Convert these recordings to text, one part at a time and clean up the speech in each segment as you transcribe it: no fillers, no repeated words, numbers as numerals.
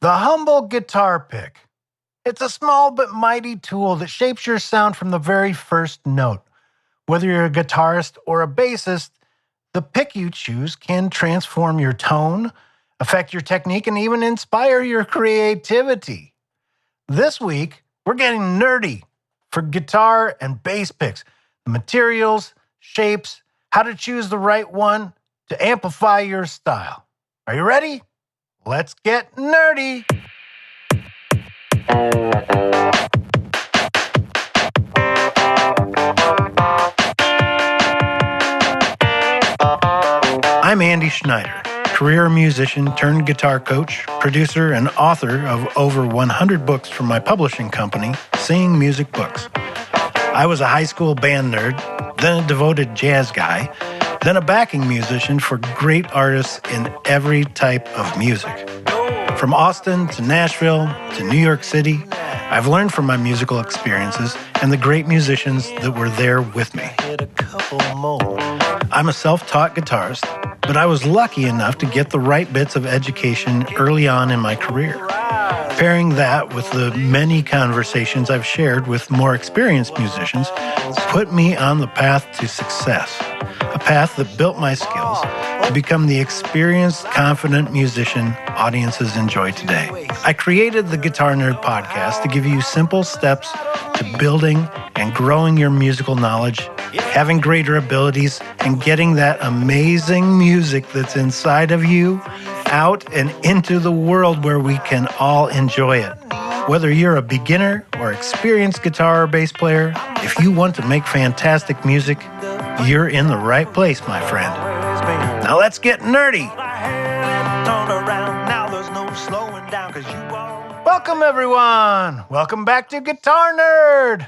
The humble guitar pick. It's a small but mighty tool that shapes your sound from the very first note. Whether you're a guitarist or a bassist, the pick you choose can transform your tone, affect your technique, and even inspire your creativity. This week, we're getting nerdy for guitar and bass picks, the materials, shapes, how to choose the right one to amplify your style. Are you ready? Let's get nerdy. I'm Andy Schneider, career musician turned guitar coach, producer, and author of over 100 books from my publishing company, Sing Music Books. I was a high school band nerd, then a devoted jazz guy, then a backing musician for great artists in every type of music. From Austin to Nashville to New York City, I've learned from my musical experiences and the great musicians that were there with me. I'm a self-taught guitarist, but I was lucky enough to get the right bits of education early on in my career. Pairing that with the many conversations I've shared with more experienced musicians put me on the path to success, a path that built my skills to become the experienced, confident musician audiences enjoy today. I created the Guitar Nerd podcast to give you simple steps to building and growing your musical knowledge, having greater abilities, and getting that amazing music that's inside of you out and into the world where we can all enjoy it. Whether you're a beginner or experienced guitar or bass player, if you want to make fantastic music, you're in the right place, my friend. Now let's get nerdy. Welcome, everyone. Welcome back to Guitar Nerd.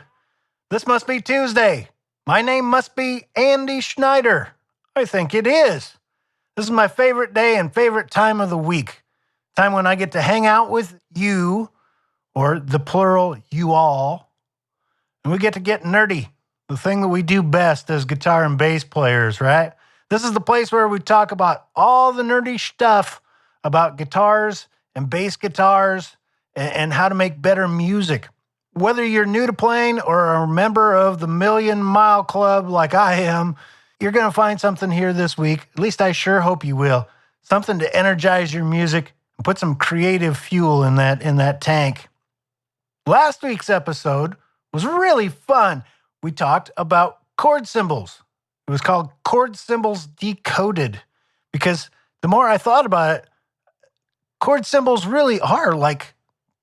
This must be Tuesday. My name must be Andy Schneider. I think it is. This is my favorite day and favorite time of the week. Time when I get to hang out with you, or the plural, you all, and we get to get nerdy. The thing that we do best as guitar and bass players, right? This is the place where we talk about all the nerdy stuff about guitars and bass guitars and how to make better music. Whether you're new to playing or a member of the Million Mile Club like I am, you're going to find something here this week. At least I sure hope you will. Something to energize your music and put some creative fuel in that tank. Last week's episode was really fun. We talked about chord symbols. It was called Chord Symbols Decoded because the more I thought about it, chord symbols really are like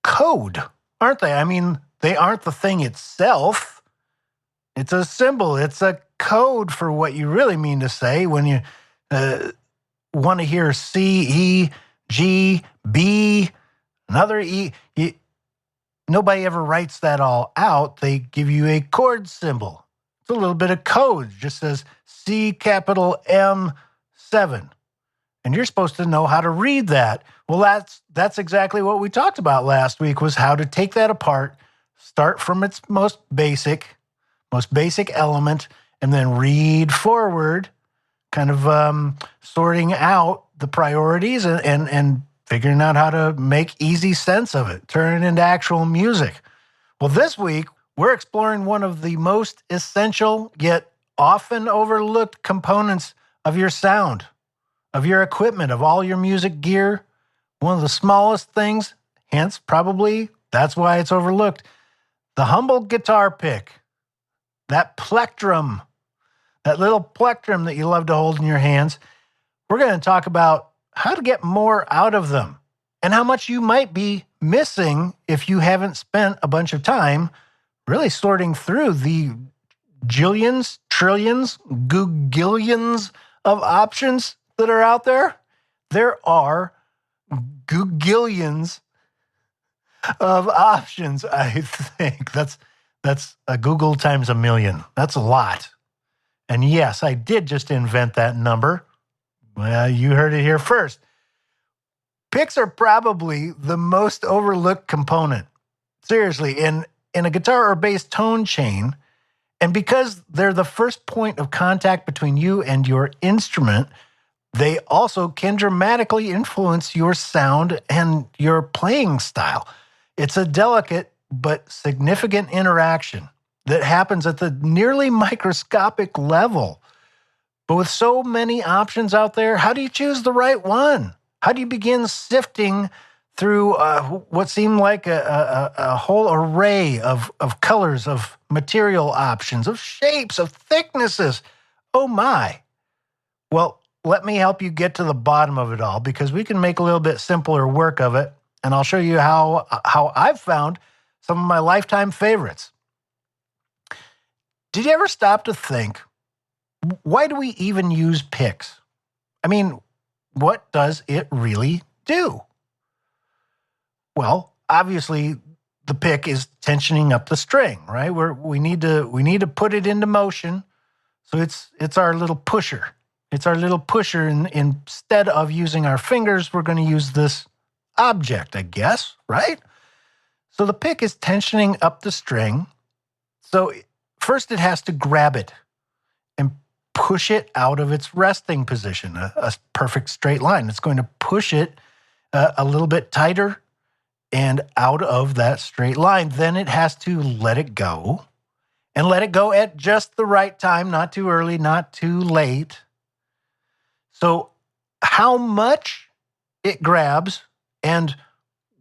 code, aren't they? I mean, they aren't the thing itself. It's a symbol. It's a code for what you really mean to say when you want to hear C, E, G, B, another E. Nobody ever writes that all out. They give you a chord symbol. It's a little bit of code. It just says C capital M7. And you're supposed to know how to read that. Well, that's exactly what we talked about last week, was how to take that apart, start from its most basic element, and then read forward, kind of sorting out the priorities and figuring out how to make easy sense of it, turn it into actual music. Well, this week, we're exploring one of the most essential yet often overlooked components of your sound, of your equipment, of all your music gear. One of the smallest things, hence probably that's why it's overlooked. The humble guitar pick, that plectrum, that little plectrum that you love to hold in your hands. We're going to talk about how to get more out of them and how much you might be missing if you haven't spent a bunch of time really sorting through the jillions, trillions, googillions of options that are out there. There are googillions of options, I think. That's a Google times a million. That's a lot. And yes, I did just invent that number. Well, you heard it here first. Picks are probably the most overlooked component. Seriously, in a guitar or bass tone chain, and because they're the first point of contact between you and your instrument, They also can dramatically influence your sound and your playing style. It's a delicate but significant interaction that happens at the nearly microscopic level. But with so many options out there, how do you choose the right one? How do you begin sifting through what seemed like a whole array of colors, of material options, of shapes, of thicknesses? Oh my. Well, let me help you get to the bottom of it all, because we can make a little bit simpler work of it. And I'll show you how I've found some of my lifetime favorites. Did you ever stop to think, why do we even use picks? I mean, what does it really do? Well, obviously, the pick is tensioning up the string, right? We need to put it into motion. So it's our little pusher. It's our little pusher. And instead of using our fingers, we're going to use this object, I guess, right? So the pick is tensioning up the string. So first it has to grab it and push it out of its resting position, a perfect straight line. It's going to push it a little bit tighter and out of that straight line. Then it has to let it go, and let it go at just the right time, not too early, not too late. So how much it grabs and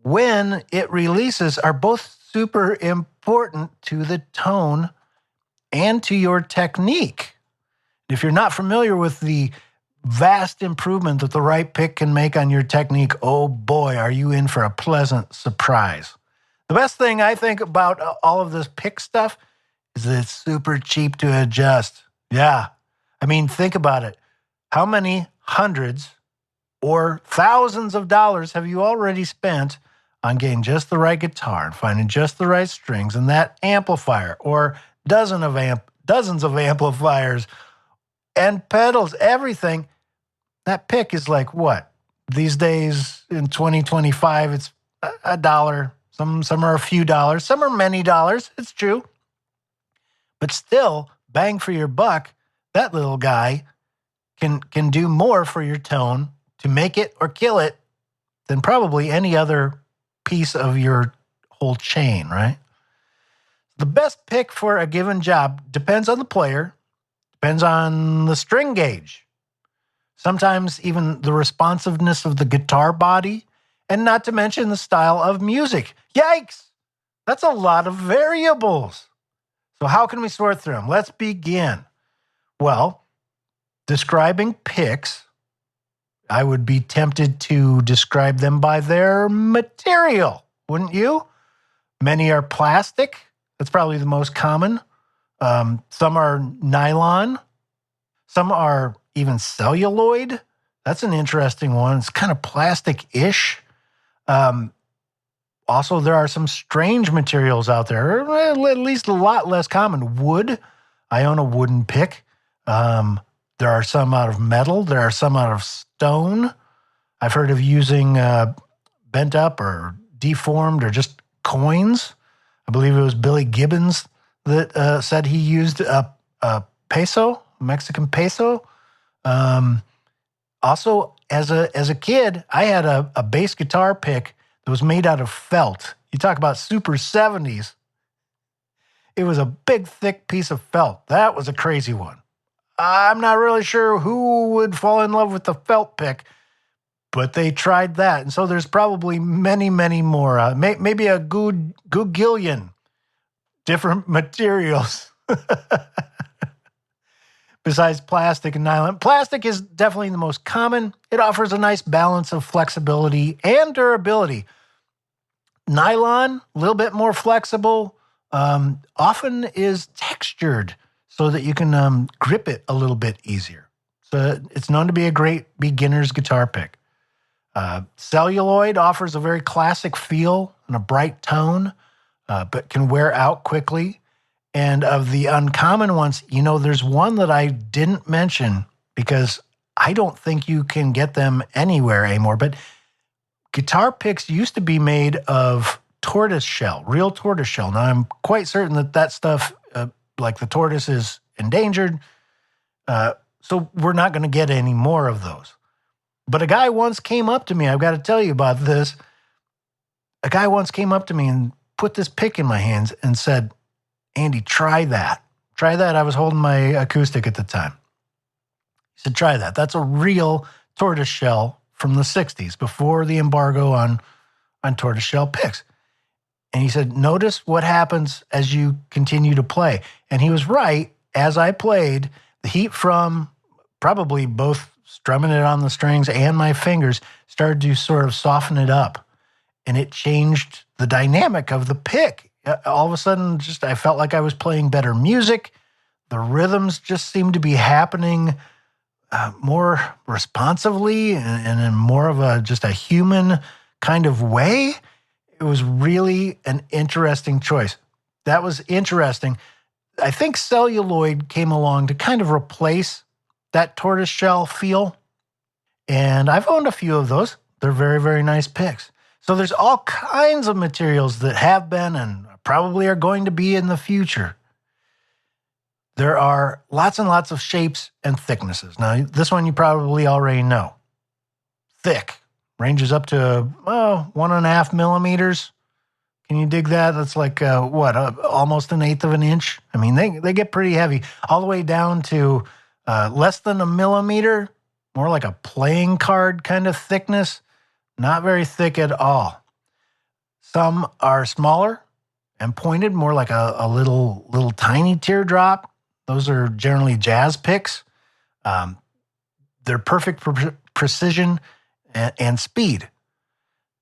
when it releases are both super important to the tone and to your technique. If you're not familiar with the vast improvement that the right pick can make on your technique, oh boy, are you in for a pleasant surprise. The best thing I think about all of this pick stuff is that it's super cheap to adjust. Yeah. I mean, think about it. How many hundreds or thousands of dollars have you already spent on getting just the right guitar and finding just the right strings and that amplifier or dozens of amplifiers and pedals, everything? That pick is like what? These days in 2025, it's $1. Some are a few dollars. Some are many dollars. It's true. But still, bang for your buck, that little guy can do more for your tone to make it or kill it than probably any other piece of your whole chain, right? The best pick for a given job depends on the player, depends on the string gauge, sometimes even the responsiveness of the guitar body, and not to mention the style of music. Yikes! That's a lot of variables. So how can we sort through them? Let's begin. Well, describing picks, I would be tempted to describe them by their material, wouldn't you? Many are plastic. That's probably the most common. Some are nylon. Some are even celluloid. That's an interesting one. It's kind of plastic-ish. Also, there are some strange materials out there, at least a lot less common. Wood. I own a wooden pick. There are some out of metal. There are some out of stone. I've heard of using bent up or deformed or just coins. I believe it was Billy Gibbons that said he used a peso, Mexican peso. Also, as a kid, I had a bass guitar pick that was made out of felt. You talk about super 70s. It was a big, thick piece of felt. That was a crazy one. I'm not really sure who would fall in love with the felt pick, but they tried that. And so there's probably many, many more. Maybe a googillion different materials besides plastic and nylon. Plastic is definitely the most common. It offers a nice balance of flexibility and durability. Nylon, a little bit more flexible, often is textured so that you can grip it a little bit easier. So it's known to be a great beginner's guitar pick. Celluloid offers a very classic feel and a bright tone, but can wear out quickly. And of the uncommon ones, there's one that I didn't mention because I don't think you can get them anywhere anymore. But guitar picks used to be made of tortoise shell, real tortoise shell. Now, I'm quite certain that stuff, like the tortoise, is endangered. So we're not going to get any more of those. But a guy once came up to me. I've got to tell you about this. A guy once came up to me and put this pick in my hands and said, Andy, try that. Try that. I was holding my acoustic at the time. He said, try that. That's a real tortoiseshell from the 60s, before the embargo on tortoiseshell picks. And he said, notice what happens as you continue to play. And he was right. As I played, the heat from probably both strumming it on the strings and my fingers started to sort of soften it up. And it changed the dynamic of the pick. All of a sudden, I felt like I was playing better music. The rhythms just seemed to be happening more responsively and in more of a human kind of way. It was really an interesting choice. That was interesting. I think celluloid came along to kind of replace that tortoiseshell feel. And I've owned a few of those. They're very, very nice picks. So there's all kinds of materials that have been and probably are going to be in the future. There are lots and lots of shapes and thicknesses. Now, this one you probably already know. Thick. Ranges up to, 1.5 millimeters. Can you dig that? That's like, almost 1/8 of an inch? I mean, they get pretty heavy. All the way down to less than a millimeter, more like a playing card kind of thickness. Not very thick at all. Some are smaller and pointed, more like a little tiny teardrop. Those are generally jazz picks. They're perfect for precision and speed.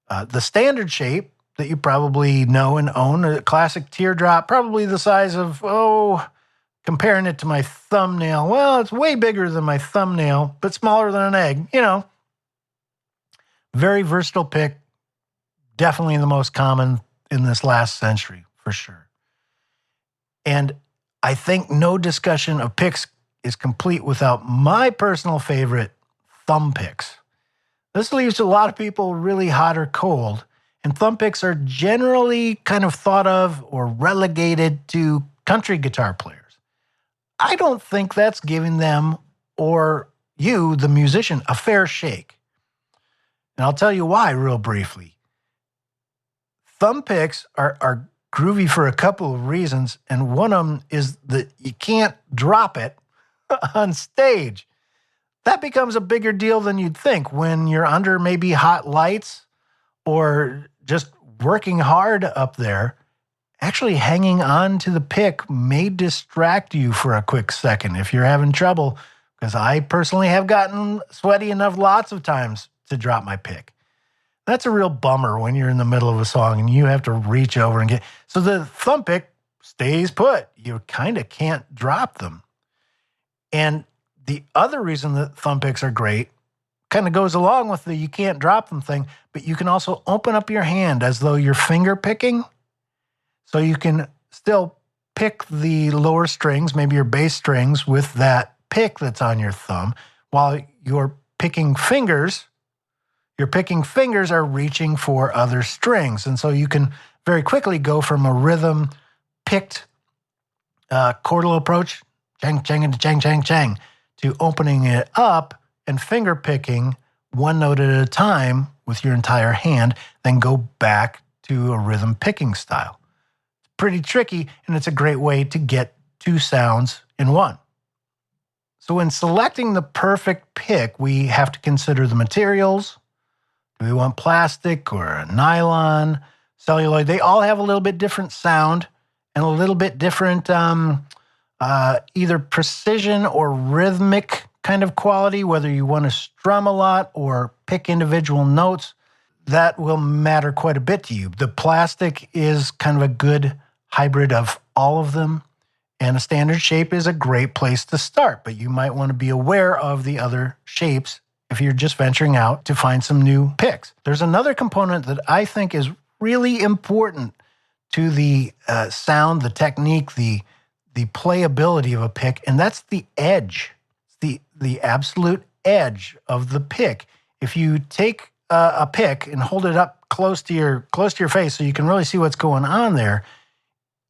The standard shape that you probably know and own, a classic teardrop, probably the size of, comparing it to my thumbnail. Well, it's way bigger than my thumbnail, but smaller than an egg, Very versatile pick. Definitely the most common in this last century, for sure. And I think no discussion of picks is complete without my personal favorite, thumb picks. This leaves a lot of people really hot or cold, and thumb picks are generally kind of thought of or relegated to country guitar players. I don't think that's giving them or you, the musician, a fair shake. And I'll tell you why real briefly. Thumb picks are groovy for a couple of reasons, and one of them is that you can't drop it on stage. That becomes a bigger deal than you'd think when you're under maybe hot lights or just working hard up there. Actually hanging on to the pick may distract you for a quick second if you're having trouble, because I personally have gotten sweaty enough lots of times to drop my pick. That's a real bummer when you're in the middle of a song and you have to reach over and get... So the thumb pick stays put. You kind of can't drop them. And the other reason that thumb picks are great kind of goes along with the you can't drop them thing, but you can also open up your hand as though you're finger picking. So you can still pick the lower strings, maybe your bass strings, with that pick that's on your thumb, while your picking fingers are reaching for other strings. And so you can very quickly go from a rhythm picked chordal approach, chang, chang, and chang, chang, chang, to opening it up and finger picking one note at a time with your entire hand, then go back to a rhythm picking style. It's pretty tricky, and it's a great way to get two sounds in one. So when selecting the perfect pick, we have to consider the materials. Do we want plastic or a nylon, celluloid? They all have a little bit different sound and a little bit different either precision or rhythmic kind of quality, whether you want to strum a lot or pick individual notes. That will matter quite a bit to you. The plastic is kind of a good hybrid of all of them, and a standard shape is a great place to start, but you might want to be aware of the other shapes if you're just venturing out to find some new picks. There's another component that I think is really important to the sound, the technique, the playability of a pick, and that's the edge, the absolute edge of the pick. If you take a pick and hold it up close to your face so you can really see what's going on there,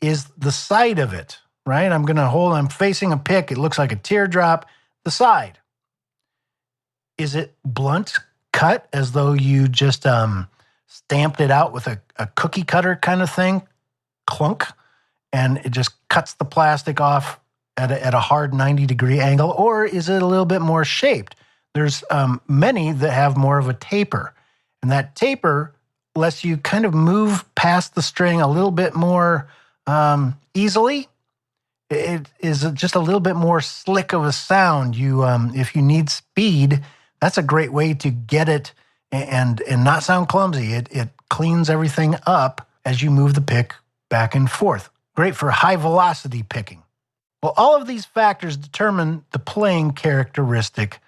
is the side of it, right? I'm facing a pick. It looks like a teardrop, the side. Is it blunt cut as though you just stamped it out with a cookie cutter kind of thing? Clunk. And it just cuts the plastic off at a hard 90-degree angle? Or is it a little bit more shaped? There's many that have more of a taper. And that taper lets you kind of move past the string a little bit more easily. It is just a little bit more slick of a sound. You, if you need speed, that's a great way to get it and not sound clumsy. It cleans everything up as you move the pick back and forth. Great for high velocity picking. Well, all of these factors determine the playing characteristic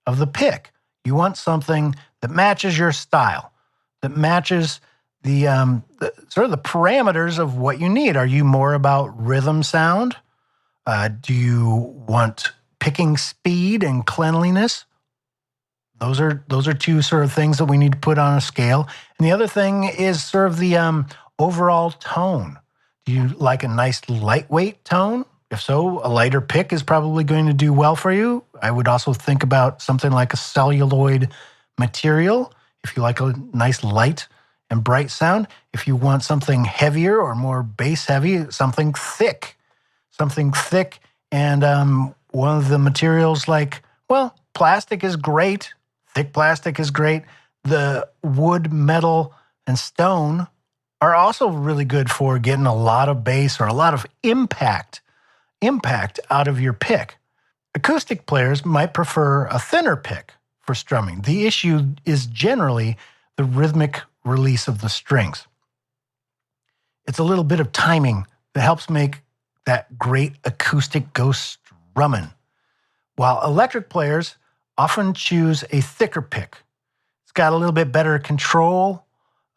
of the pick. You want something that matches your style, that matches the sort of the parameters of what you need. Are you more about rhythm sound? Do you want picking speed and cleanliness? Those are two sort of things that we need to put on a scale. And the other thing is sort of the overall tone. Do you like a nice lightweight tone? If so, a lighter pick is probably going to do well for you. I would also think about something like a celluloid material if you like a nice light and bright sound. If you want something heavier or more bass heavy, something thick. And one of the materials like, well, plastic is great. Thick plastic is great. The wood, metal, and stone are also really good for getting a lot of bass or a lot of impact out of your pick. Acoustic players might prefer a thinner pick for strumming. The issue is generally the rhythmic release of the strings. It's a little bit of timing that helps make that great acoustic go strumming. While electric players often choose a thicker pick. It's got a little bit better control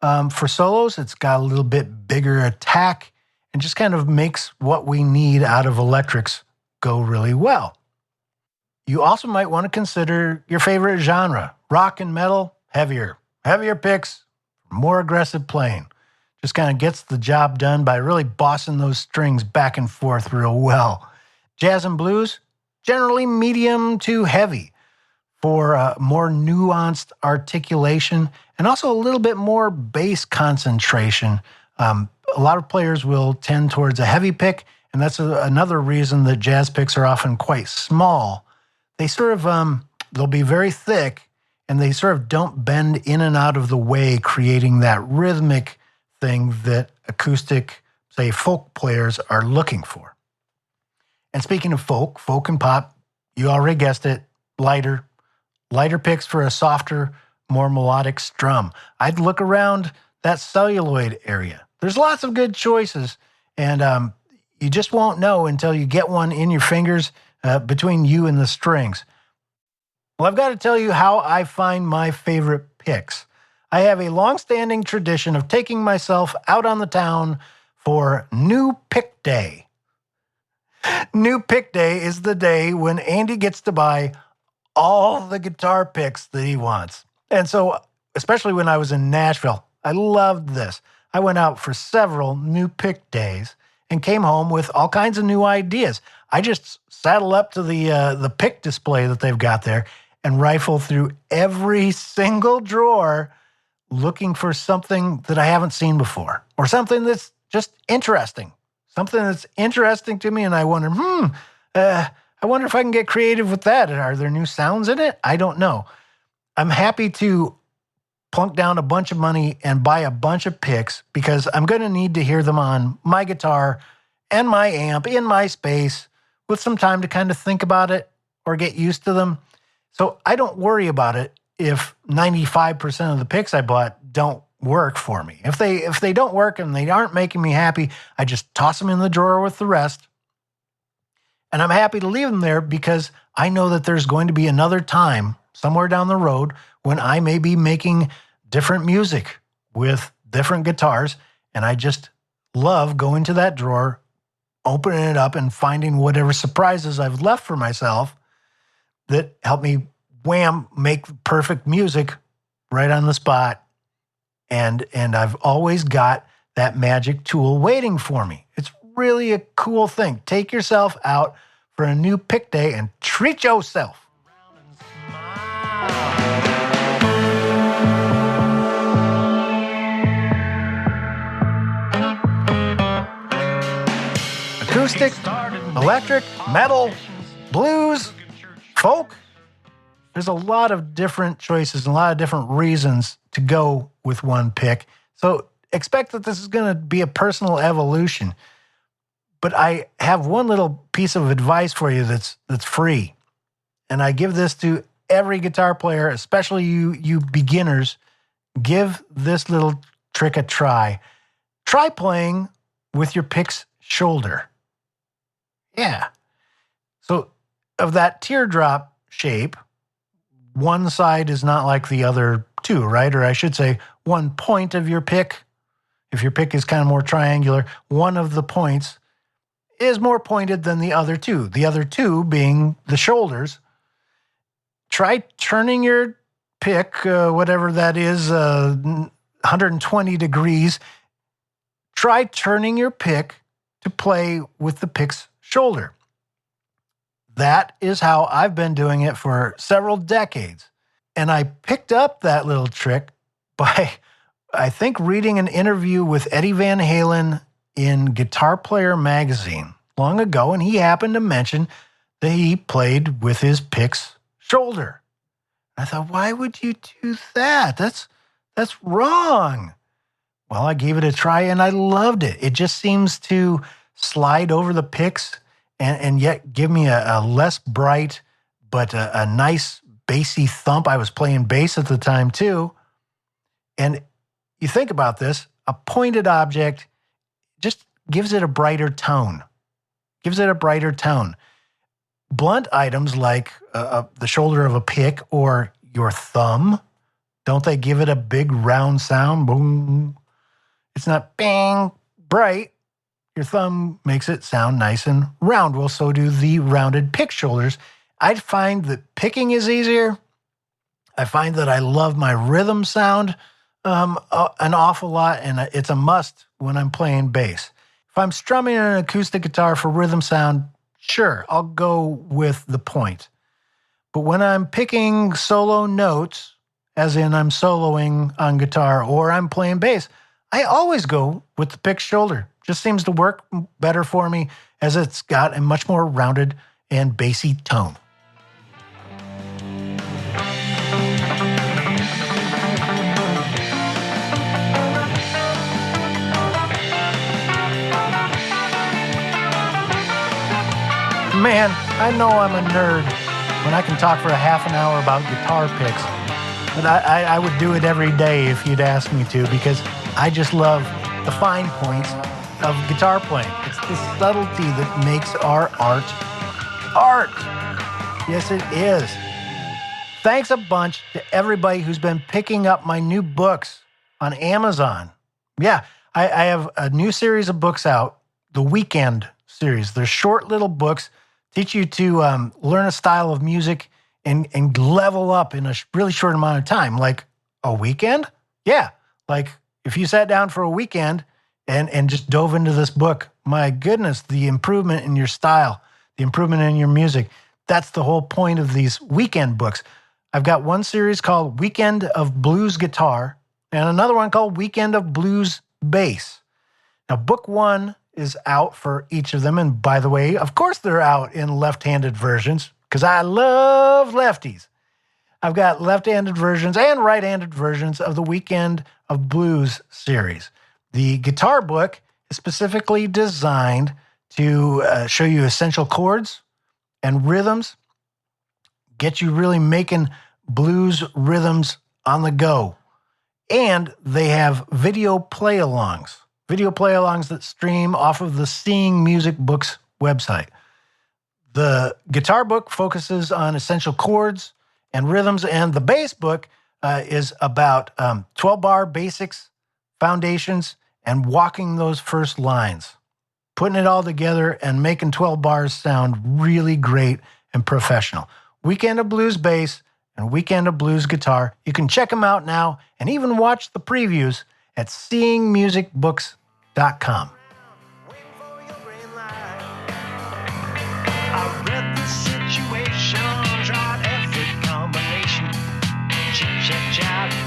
for solos. It's got a little bit bigger attack and just kind of makes what we need out of electrics go really well. You also might want to consider your favorite genre. Rock and metal, heavier picks, more aggressive playing. Just kind of gets the job done by really bossing those strings back and forth real well. Jazz and blues, generally medium to heavy for more nuanced articulation and also a little bit more bass concentration. A lot of players will tend towards a heavy pick, and that's another reason that jazz picks are often quite small. They sort of, they'll be very thick, and they sort of don't bend in and out of the way, creating that rhythmic thing that acoustic, say, folk players are looking for. And speaking of folk and pop, you already guessed it, lighter picks for a softer, more melodic strum. I'd look around that celluloid area. There's lots of good choices, and you just won't know until you get one in your fingers between you and the strings. Well, I've got to tell you how I find my favorite picks. I have a long-standing tradition of taking myself out on the town for New Pick Day. New Pick Day is the day when Andy gets to buy all the guitar picks that he wants. And so, especially when I was in Nashville, I loved this. I went out for several new pick days and came home with all kinds of new ideas. I just saddle up to the pick display that they've got there and rifle through every single drawer looking for something that I haven't seen before or something that's just interesting. Something that's interesting to me, and I wonder, I wonder if I can get creative with that. Are there new sounds in it? I don't know. I'm happy to plunk down a bunch of money and buy a bunch of picks because I'm going to need to hear them on my guitar and my amp in my space with some time to kind of think about it or get used to them. So I don't worry about it if 95% of the picks I bought don't work for me. If they don't work and they aren't making me happy, I just toss them in the drawer with the rest. And I'm happy to leave them there because I know that there's going to be another time somewhere down the road when I may be making different music with different guitars. And I just love going to that drawer, opening it up and finding whatever surprises I've left for myself that help me make perfect music right on the spot. And I've always got that magic tool waiting for me. It's really a cool thing. Take yourself out for a new pick day and treat yourself. acoustic, electric, metal, blues, folk. There's a lot of different choices and a lot of different reasons to go with one pick. So expect that this is going to be a personal evolution. But I have one little piece of advice for you that's free. And I give this to every guitar player, especially you beginners. Give this little trick a try. Try playing with your pick's shoulder. Yeah. So of that teardrop shape, one side is not like the other two, right? Or I should say one point of your pick. If your pick is kind of more triangular, one of the points is more pointed than the other two. The other two being the shoulders. Try turning your pick, whatever that is, 120 degrees. Try turning your pick to play with the pick's shoulder. That is how I've been doing it for several decades. And I picked up that little trick by, I think, reading an interview with Eddie Van Halen in Guitar Player magazine long ago, and he happened to mention that he played with his pick's shoulder. I thought, why would you do that? That's wrong. Well, I gave it a try and I loved it. It just seems to slide over the picks and yet give me a less bright, but a nice bassy thump. I was playing bass at the time too. And you think about this, a pointed object just gives it a brighter tone. Blunt items like the shoulder of a pick or your thumb, don't they give it a big round sound? Boom. It's not bang, bright. Your thumb makes it sound nice and round. Well, so do the rounded pick shoulders. I find that picking is easier. I find that I love my rhythm sound an awful lot, and it's a must when I'm playing bass. If I'm strumming an acoustic guitar for rhythm sound, sure, I'll go with the point. But when I'm picking solo notes, as in I'm soloing on guitar or I'm playing bass, I always go with the pick shoulder. Just seems to work better for me as it's got a much more rounded and bassy tone. Man, I know I'm a nerd when I can talk for a half an hour about guitar picks. But I would do it every day if you'd ask me to, because I just love the fine points of guitar playing. It's the subtlety that makes our art art. Yes, it is. Thanks a bunch to everybody who's been picking up my new books on Amazon. Yeah, I have a new series of books out, the Weekend series. They're short little books, teach you to learn a style of music and level up in a really short amount of time. Like a weekend? Yeah, like if you sat down for a weekend and just dove into this book, my goodness, the improvement in your style, the improvement in your music, that's the whole point of these weekend books. I've got one series called Weekend of Blues Guitar and another one called Weekend of Blues Bass. Now, book one is out for each of them. And by the way, of course they're out in left-handed versions because I love lefties. I've got left-handed versions and right-handed versions of the Weekend of Blues series. The guitar book is specifically designed to show you essential chords and rhythms, get you really making blues rhythms on the go. And they have video play-alongs that stream off of the Seeing Music Books website. The guitar book focuses on essential chords and rhythms, and the bass book is about 12-bar basics, foundations, and walking those first lines, putting it all together and making 12 bars sound really great and professional. Weekend of Blues Bass and Weekend of Blues Guitar. You can check them out now and even watch the previews at seeingmusicbooks.com.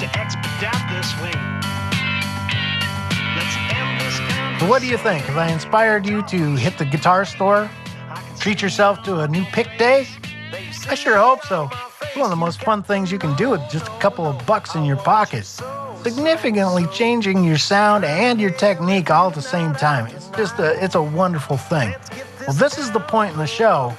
To expedite this way. Let's end this conversation. So what do you think? Have I inspired you to hit the guitar store, treat yourself to a new pick day? I sure hope so. It's one of the most fun things you can do with just a couple of bucks in your pocket. Significantly changing your sound and your technique all at the same time. It's a wonderful thing. Well, this is the point in the show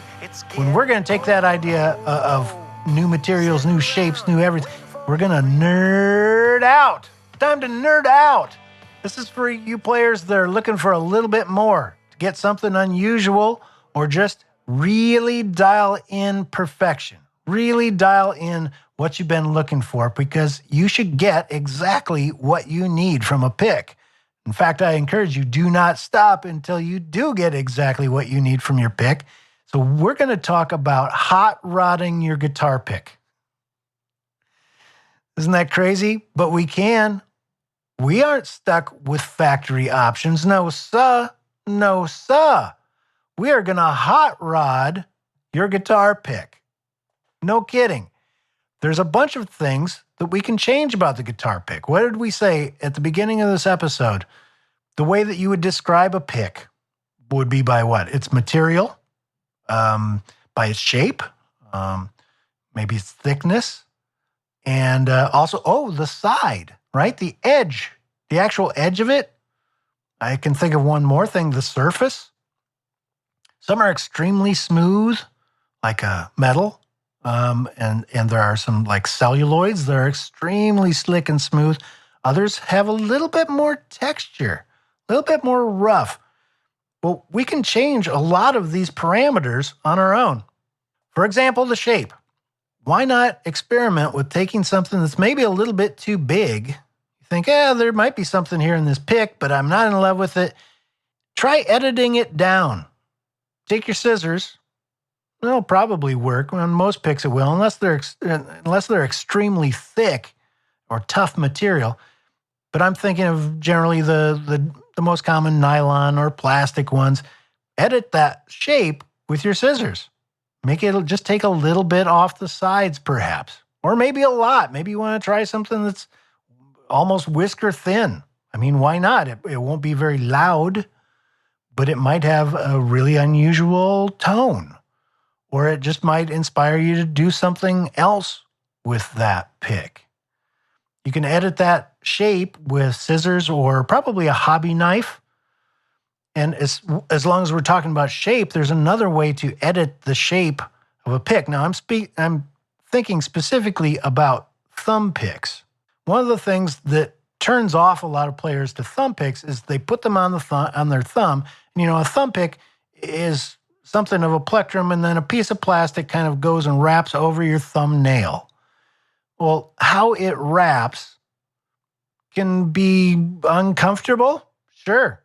when we're going to take that idea of new materials, new shapes, new everything. We're going to nerd out. Time to nerd out. This is for you players that are looking for a little bit more, to get something unusual, or just really dial in perfection. Really dial in what you've been looking for, because you should get exactly what you need from a pick. In fact, I encourage you, do not stop until you do get exactly what you need from your pick. So we're going to talk about hot rodding your guitar pick. Isn't that crazy? But we can. We aren't stuck with factory options. No, sir. No, sir. We are going to hot rod your guitar pick. No kidding. There's a bunch of things that we can change about the guitar pick. What did we say at the beginning of this episode? The way that you would describe a pick would be by what? Its material, by its shape, maybe its thickness, and also, the side, right? The edge, the actual edge of it. I can think of one more thing, the surface. Some are extremely smooth, like a metal. And there are some like celluloids that are extremely slick and smooth. Others have a little bit more texture, a little bit more rough. Well, we can change a lot of these parameters on our own. For example, the shape. Why not experiment with taking something that's maybe a little bit too big? You think, there might be something here in this pick, but I'm not in love with it. Try editing it down. Take your scissors. It'll probably work. On most picks it will, unless they're extremely thick or tough material. But I'm thinking of generally the most common nylon or plastic ones. Edit that shape with your scissors. Make it just take a little bit off the sides, perhaps. Or maybe a lot. Maybe you want to try something that's almost whisker thin. I mean, why not? It won't be very loud, but it might have a really unusual tone. Or it just might inspire you to do something else with that pick. You can edit that shape with scissors or probably a hobby knife. And as long as we're talking about shape, there's another way to edit the shape of a pick. Now, I'm thinking specifically about thumb picks. One of the things that turns off a lot of players to thumb picks is they put them on their thumb. And, a thumb pick is something of a plectrum, and then a piece of plastic kind of goes and wraps over your thumbnail. Well, how it wraps can be uncomfortable, sure.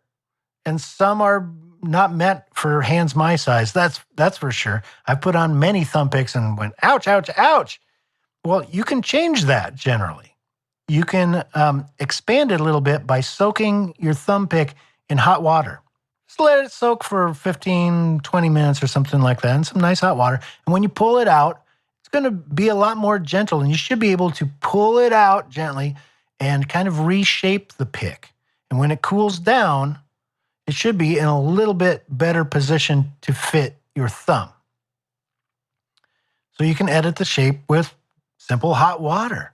And some are not meant for hands my size, that's for sure. I've put on many thumb picks and went, ouch, ouch, ouch. Well, you can change that generally. You can expand it a little bit by soaking your thumb pick in hot water. Just let it soak for 15, 20 minutes or something like that in some nice hot water. And when you pull it out, it's going to be a lot more gentle, and you should be able to pull it out gently and kind of reshape the pick. And when it cools down, it should be in a little bit better position to fit your thumb. So you can edit the shape with simple hot water.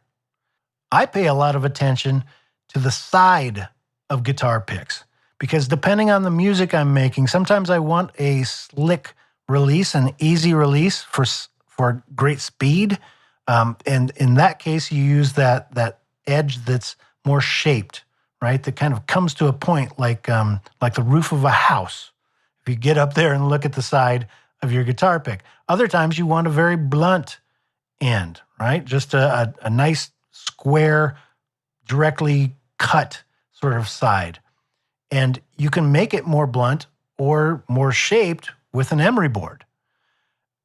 I pay a lot of attention to the side of guitar picks, because depending on the music I'm making, sometimes I want a slick release, an easy release for great speed. And in that case, you use that edge that's more shaped, right? That kind of comes to a point like the roof of a house. If you get up there and look at the side of your guitar pick. Other times you want a very blunt end, right? Just a nice square, directly cut sort of side. And you can make it more blunt or more shaped with an emery board.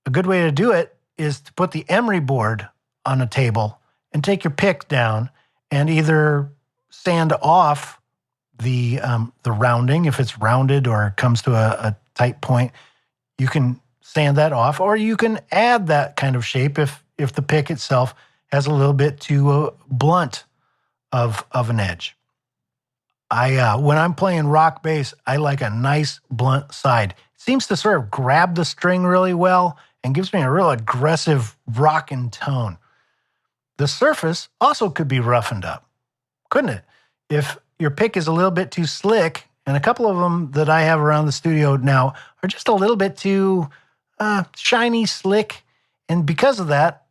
A good way to do it is to put the emery board on a table and take your pick down and either sand off the rounding. If it's rounded or comes to a tight point, you can sand that off, or you can add that kind of shape if the pick itself has a little bit too blunt of an edge. When I'm playing rock bass, I like a nice blunt side. It seems to sort of grab the string really well and gives me a real aggressive rockin' tone. The surface also could be roughened up, couldn't it? If your pick is a little bit too slick, and a couple of them that I have around the studio now are just a little bit too shiny, slick, and because of that,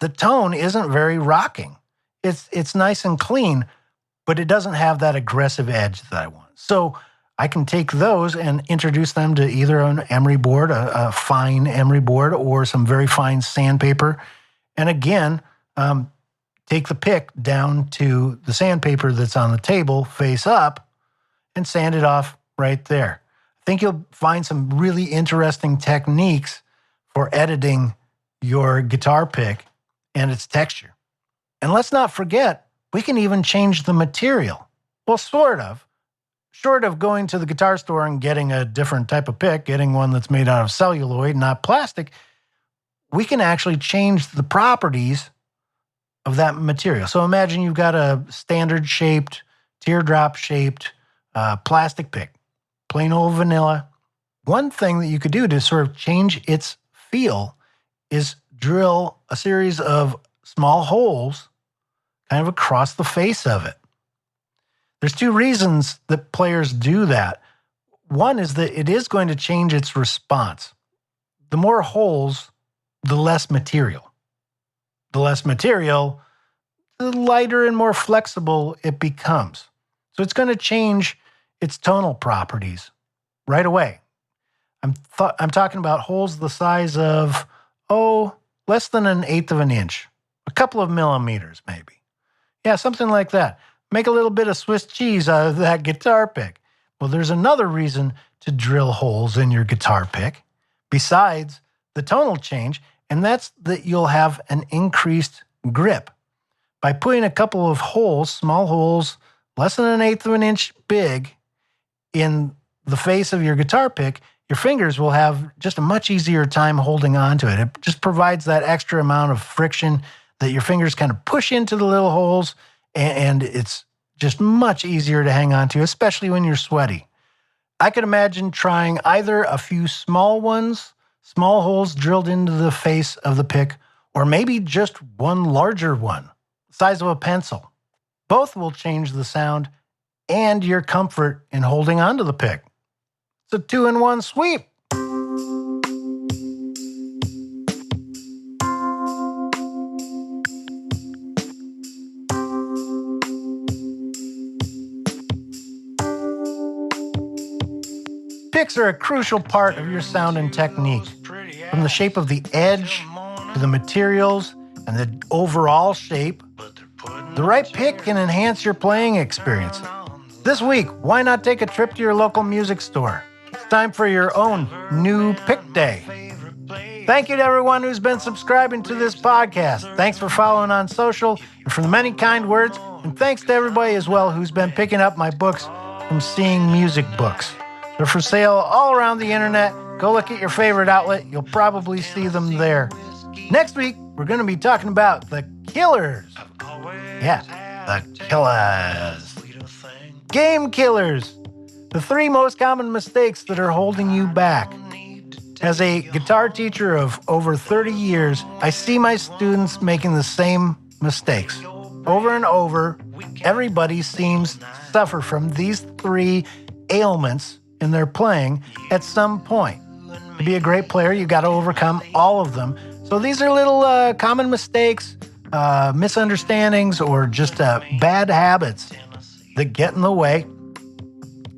the tone isn't very rocking. It's nice and clean, but it doesn't have that aggressive edge that I want. So I can take those and introduce them to either an emery board, a fine emery board, or some very fine sandpaper. And again, take the pick down to the sandpaper that's on the table, face up, and sand it off right there. I think you'll find some really interesting techniques for editing your guitar pick and its texture. And let's not forget, we can even change the material. Well, sort of. Short of going to the guitar store and getting a different type of pick, getting one that's made out of celluloid, not plastic, we can actually change the properties of that material. So imagine you've got a standard-shaped, teardrop-shaped plastic pick, plain old vanilla. One thing that you could do to sort of change its feel is drill a series of small holes kind of across the face of it. There's two reasons that players do that. One is that it is going to change its response. The more holes, the less material. The less material, the lighter and more flexible it becomes. So it's going to change its tonal properties right away. I'm talking about holes the size of, less than 1/8 of an inch. A couple of millimeters, maybe. Yeah, something like that. Make a little bit of Swiss cheese out of that guitar pick. Well, there's another reason to drill holes in your guitar pick besides the tonal change, and that's that you'll have an increased grip. By putting a couple of holes, small holes, less than 1/8 of an inch big, in the face of your guitar pick, your fingers will have just a much easier time holding on to it. It just provides that extra amount of friction that your fingers kind of push into the little holes, and it's just much easier to hang on to, especially when you're sweaty. I could imagine trying either a few small ones, small holes drilled into the face of the pick, or maybe just one larger one, the size of a pencil. Both will change the sound and your comfort in holding onto the pick. It's a 2-in-1 sweep. Picks are a crucial part of your sound and technique. From the shape of the edge to the materials and the overall shape, the right pick can enhance your playing experience. This week, why not take a trip to your local music store? It's time for your own new pick day. Thank you to everyone who's been subscribing to this podcast. Thanks for following on social and for the many kind words. And thanks to everybody as well who's been picking up my books from Seeing Music Books. They're for sale all around the internet. Go look at your favorite outlet. You'll probably see them there. Next week, we're going to be talking about the killers. Yeah, the killers. Game killers. The 3 most common mistakes that are holding you back. As a guitar teacher of over 30 years, I see my students making the same mistakes. Over and over, everybody seems to suffer from these 3 ailments in their playing at some point. To be a great player, you've got to overcome all of them. So these are little common mistakes, misunderstandings, or just bad habits that get in the way.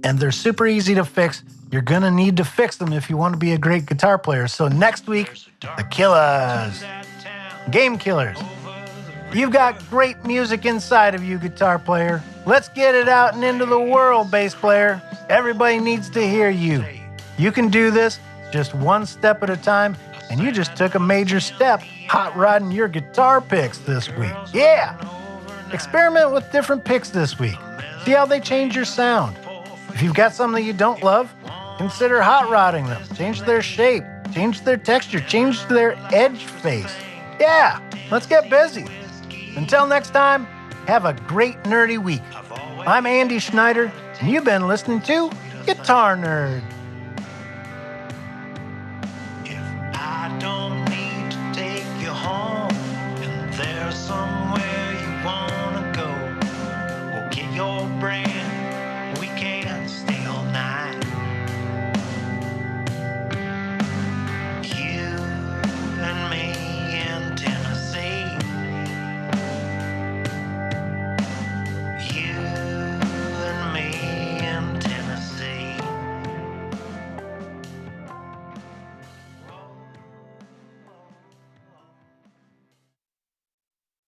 And they're super easy to fix. You're going to need to fix them if you want to be a great guitar player. So next week, the killers. Game killers. You've got great music inside of you, guitar player. Let's get it out and into the world, bass player. Everybody needs to hear you. You can do this just one step at a time, and you just took a major step hot rodding your guitar picks this week. Yeah! Experiment with different picks this week. See how they change your sound. If you've got some that you don't love, consider hot rodding them. Change their shape, change their texture, change their edge face. Yeah, let's get busy. Until next time, have a great nerdy week. I'm Andy Schneider, And you've been listening to Guitar Nerd.